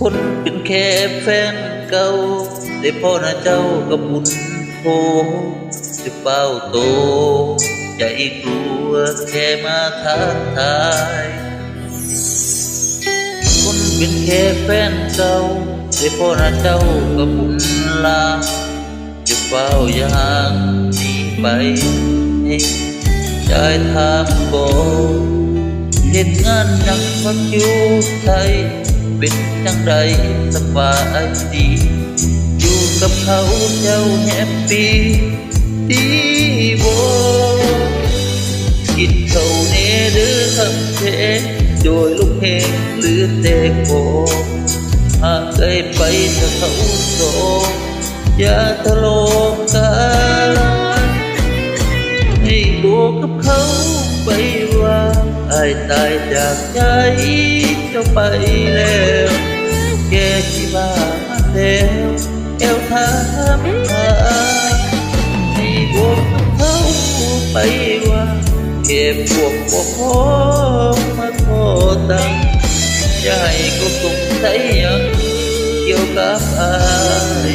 คนเป็นแค่แฟนเก่าแต่พ่อนะเจ้ากับบุญโทจะเฝ้าโตใจกลัวแค่มาท้าทายคนเป็นแค่แฟนเก่าแต่พ่อนะเจ้ากับบุญลาจะเฝ้าอย่างนี้ไปให้ใจทางบอกเหตุงานนักพักอยู่ไทยเป็นจังใดสบายดีอยู่กับเขาเจ้าแฮปปี้ดีบ่กินเขาเนหรือคำเทโดยลูกเพลงหรือเตะโกหากเคยไปจะเขาโซอย่าทะเลาะกันให้บอกกับเขาไปว่าอายตายจากใจเจ้าไปแล้วแกที่บ้านแล้วแก้วถามหาให้บอกกับเขาไปว่าเก็บพวกพอมาขอตังใจก็สงสัยยังเกี่ยวกับอาย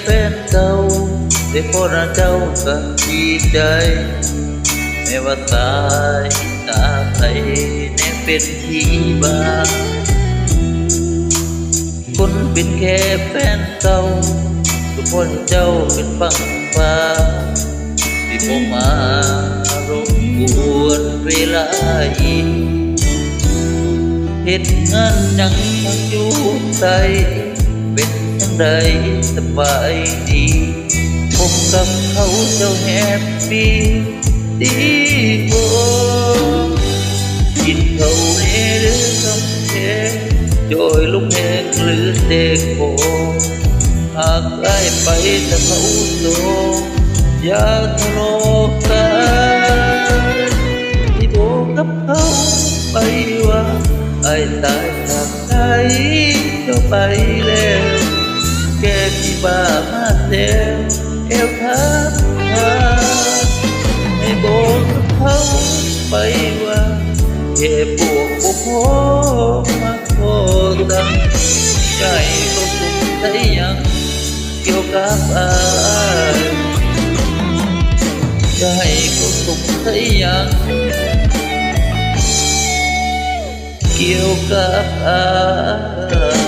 แฟนเก่าแต่พอเราเจ้าก็ดีใจแม้ว่าตายตาใครแน่เป็นที่บ้าคนเป็นแค่แฟนเก่าทุกคนเจ้าเป็นฝั่งฟ้าที่ผมมารบกวนเวลาอีกเหตุงานยังพักอยู่ใจเป็นจังใดสบายดีผมกับเขาเจ้าแฮปปี้ดีโอกินเขาเนหรือคำเทโดยลูกแหกหรือเด็กโกหากได้ไปจะเขาโตอย่าทะเลาะกันที่บอกกับเขาไปว่าไอ้ตายจากใจเจ้าไปแล้วแกที่บ้ามาเต็มเอวทับหาให้บอกกับเขาไปว่าแค่พวกพ่อมาขอตังใจก็สงสัยยังเกี่ยวกับอายใจก็สงสัยยังเกี่ยวกับอาย